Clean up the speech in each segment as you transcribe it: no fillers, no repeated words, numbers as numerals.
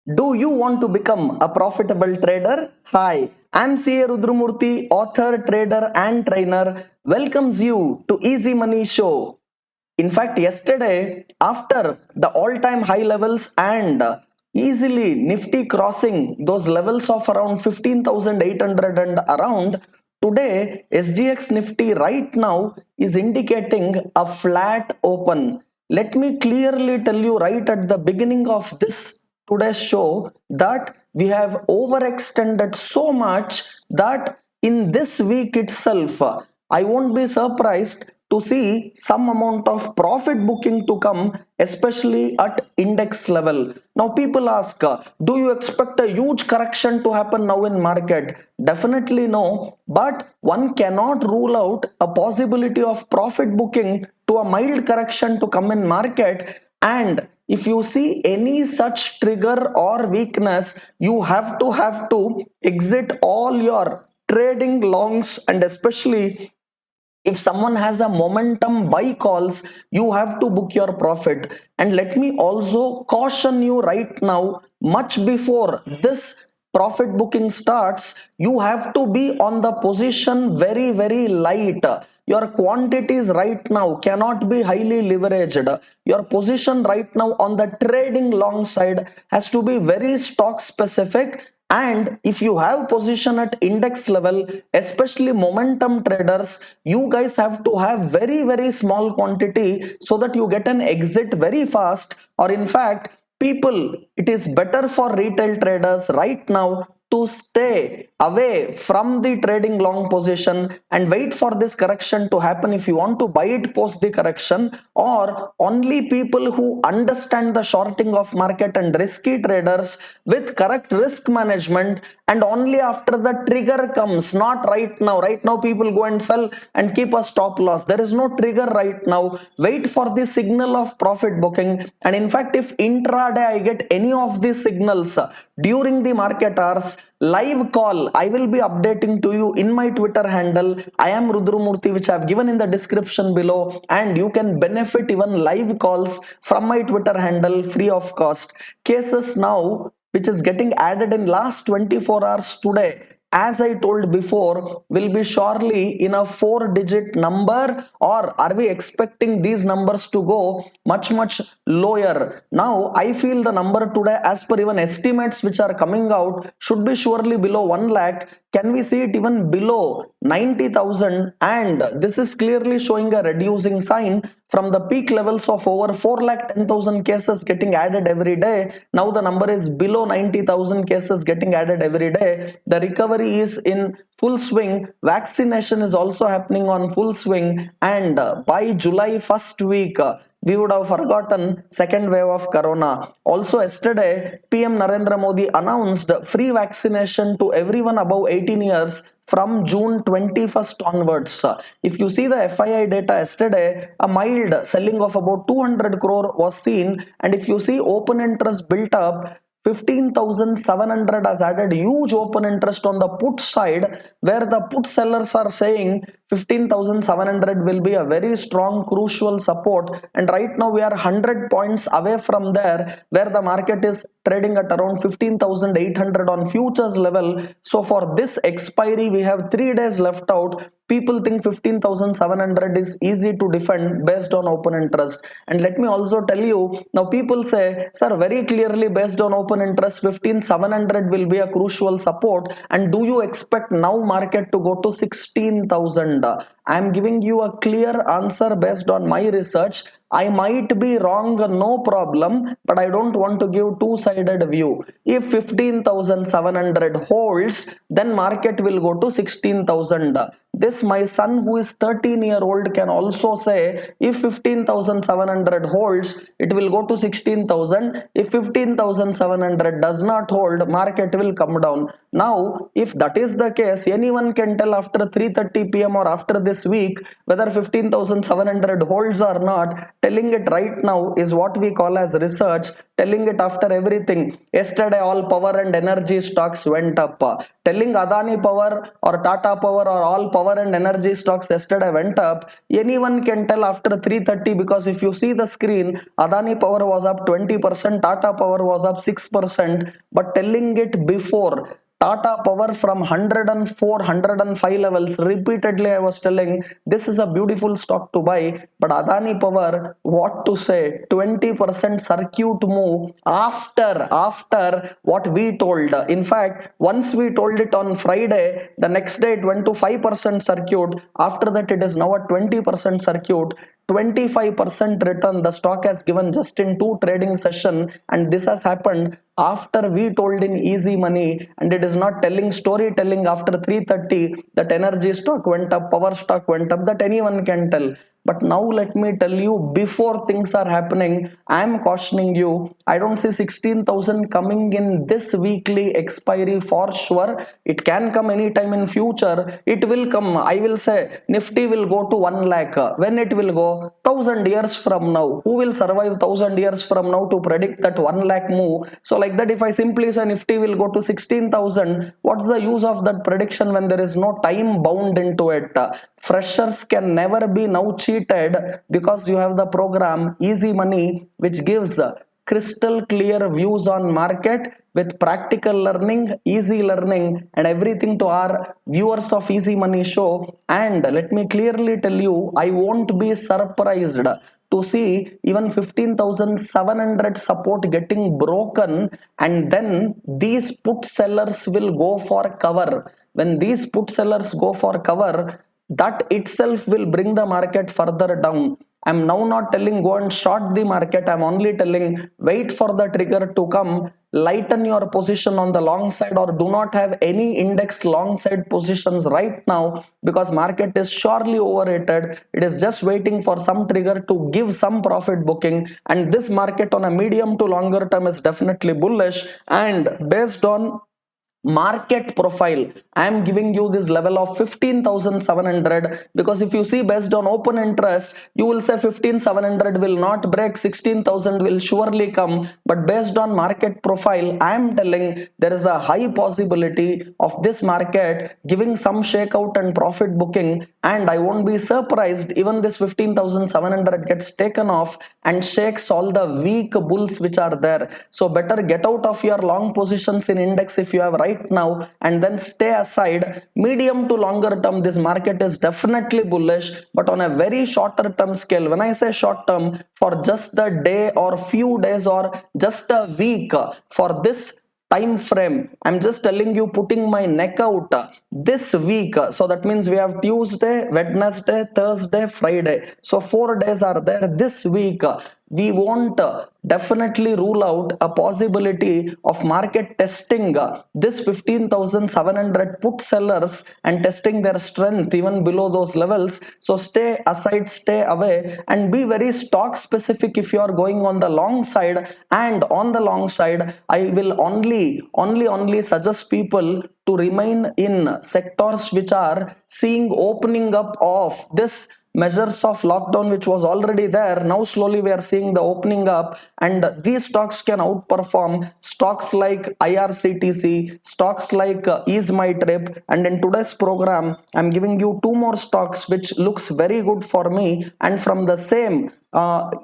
Do you want to become a profitable trader? Hi, I'm CA Rudramurthy, author, trader, and trainer, welcomes you to Easy Money Show. In fact, yesterday, after the all time high levels and easily Nifty crossing those levels of around 15,800 and around, today SGX Nifty right now is indicating a flat open. Let me clearly tell you right at the beginning of this today's show that we have overextended so much that in this week itself, I won't be surprised to see some amount of profit booking to come, especially at index level. Now, people ask, do you expect a huge correction to happen now in market? Definitely no, but one cannot rule out a possibility of profit booking to a mild correction to come in market. And if you see any such trigger or weakness, you have to exit all your trading longs, and especially if someone has a momentum buy calls, you have to book your profit. And let me also caution you right now, much before this profit booking starts, you have to be on the position very light. Your quantities right now cannot be highly leveraged. Your position right now on the trading long side has to be very stock specific. And if you have position at index level, especially momentum traders, you guys have to have very small quantity so that you get an exit very fast. Or in fact, people, it is better for retail traders right now to stay away from the trading long position and wait for this correction to happen if you want to buy it post the correction. Or only people who understand the shorting of market and risky traders with correct risk management, and only after the trigger comes, not right now people go and sell and keep a stop loss. There is no trigger right now. Wait for the signal of profit booking. And in fact, if intraday I get any of these signals during the market hours, live call I will be updating to you in my Twitter handle. I am Rudramurthy, which I have given in the description below, and you can benefit even live calls from my Twitter handle free of cost. Cases now which is getting added in last 24 hours today, as I told before, will be surely in a 4 digit number, or are we expecting these numbers to go much lower? Now I feel the number today, as per even estimates which are coming out, should be surely below 1 lakh. Can we see it even below 90,000? And this is clearly showing a reducing sign from the peak levels of over 4 lakh 10,000 cases getting added every day. Now the number is below 90,000 cases getting added every day. The recovery is in full swing. Vaccination is also happening on full swing. And by July first week, we would have forgotten second wave of corona. Also yesterday, PM Narendra Modi announced free vaccination to everyone above 18 years from June 21st onwards. If you see the FII data yesterday, a mild selling of about 200 crore was seen, and if you see open interest built up, 15,700 has added huge open interest on the put side, where the put sellers are saying 15,700 will be a very strong crucial support. And right now we are 100 points away from there, where the market is trading at around 15,800 on futures level. So for this expiry we have 3 days left out. People think 15,700 is easy to defend based on open interest. And let me also tell you, now people say, sir, very clearly based on open interest 15,700 will be a crucial support, and do you expect now market to go to 16,000? I am giving you a clear answer based on my research. I might be wrong, no problem, but I don't want to give two-sided view. If 15,700 holds, then market will go to 16,000. This my son who is 13-year-old can also say, if 15,700 holds, it will go to 16,000. If 15,700 does not hold, market will come down. Now, if that is the case, anyone can tell after 3:30 p.m. or after this week whether 15,700 holds or not. telling it right now is what we call as research, telling it after everything. Yesterday, all power and energy stocks went up. Telling Adani Power or Tata Power or all power and energy stocks yesterday went up. Anyone can tell after 3:30, because if you see the screen, Adani Power was up 20%, Tata Power was up 6%. But telling it before, Tata Power from 104, 105 levels, repeatedly I was telling this is a beautiful stock to buy. But Adani Power, what to say, 20% circuit move after what we told. In fact, once we told it on Friday, the next day it went to 5% circuit. After that, it is now a 20% circuit. 25% return the stock has given just in 2 trading session, and this has happened after we told in Easy Money. And it is not telling storytelling after 3:30 that energy stock went up, power stock went up, that anyone can tell. But now let me tell you, before things are happening, I am cautioning you. I don't see 16,000 coming in this weekly expiry for sure. It can come anytime in future. It will come. I will say Nifty will go to 1 lakh. When it will go? 1,000 years from now. Who will survive 1,000 years from now to predict that 1 lakh move? So like that, if I simply say Nifty will go to 16,000, what's the use of that prediction when there is no time bound into it? Freshers can never be now cheated, because you have the program Easy Money, which gives crystal clear views on market with practical learning, easy learning, and everything to our viewers of Easy Money Show. And let me clearly tell you, I won't be surprised to see even 15,700 support getting broken, and then these put sellers will go for cover. When these put sellers go for cover, that itself will bring the market further down. I'm now not telling go and short the market. I'm only telling wait for the trigger to come, lighten your position on the long side, or do not have any index long side positions right now, because market is surely overrated. It is just waiting for some trigger to give some profit booking, and this market on a medium to longer term is definitely bullish. And based on market profile, I am giving you this level of 15,700, because if you see based on open interest, you will say 15,700 will not break, 16,000 will surely come. But based on market profile, I am telling there is a high possibility of this market giving some shakeout and profit booking, and I won't be surprised even this 15,700 gets taken off and shakes all the weak bulls which are there. So better get out of your long positions in index if you have right now, and then stay aside. Medium to longer term, this market is definitely bullish, but on a very shorter term scale, when I say short term, for just the day or few days or just a week, for this time frame, I'm just telling you, putting my neck out this week. So that means we have Tuesday, Wednesday, Thursday, Friday, so 4 days are there this week. We won't definitely rule out a possibility of market testing this 15,700 put sellers and testing their strength even below those levels. So stay aside, stay away, and be very stock specific if you are going on the long side. And on the long side, I will only suggest people to remain in sectors which are seeing opening up of this measures of lockdown, which was already there. Now slowly we are seeing the opening up, and these stocks can outperform stocks like IRCTC, stocks like Ease My Trip. And in today's program, I'm giving you two more stocks which looks very good for me, and from the same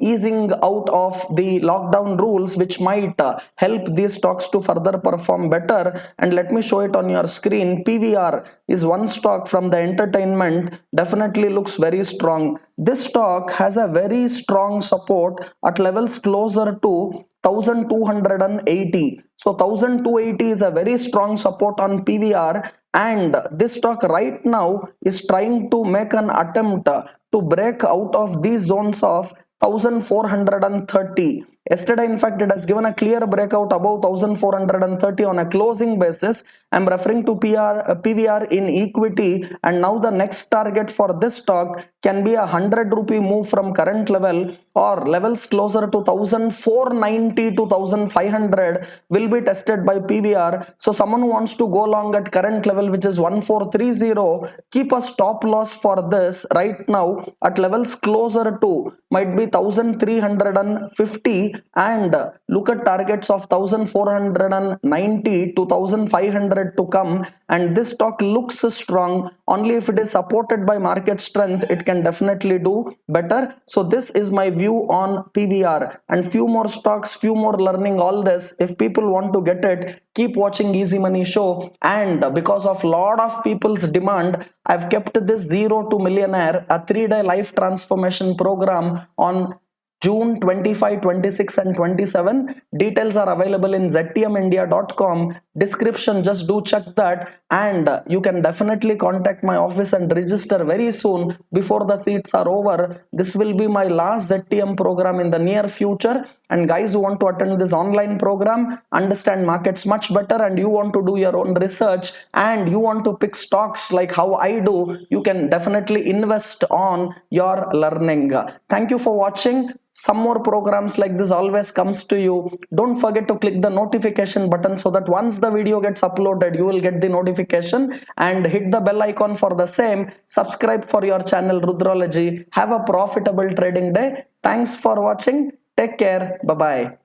easing out of the lockdown rules, which might help these stocks to further perform better. And let me show it on your screen. PVR is one stock from the entertainment, definitely looks very strong. This stock has a very strong support at levels closer to 1280. So 1280 is a very strong support on PVR, and this stock right now is trying to make an attempt to break out of these zones of 1430. Yesterday, in fact, it has given a clear breakout above 1430 on a closing basis. I'm referring to PVR in equity, and now the next target for this stock can be a 100 rupee move from current level or levels closer to 1490 to 1500 will be tested by PVR. So someone who wants to go long at current level, which is 1430, keep a stop loss for this right now at levels closer to might be 1350, and look at targets of 1490 to 1500 to come. And this stock looks strong. Only if it is supported by market strength, it can definitely do better. So this is my view on PVR, and few more stocks, few more learning, all this. If people want to get it, keep watching Easy Money Show. And because of lot of people's demand, I've kept this Zero to Millionaire, a 3-day life transformation program on June 25, 26, and 27. Details are available in ztmindia.com description. Just do check that, and you can definitely contact my office and register very soon before the seats are over. This will be my last ZTM program in the near future. And guys who want to attend this online program, understand markets much better, and you want to do your own research, and you want to pick stocks like how I do, you can definitely invest on your learning. Thank you for watching. Some more programs like this always comes to you. Don't forget to click the notification button so that once the video gets uploaded, you will get the notification, and hit the bell icon for the same. Subscribe for your channel Rudralogy. Have a profitable trading day. Thanks for watching. Take care. Bye bye.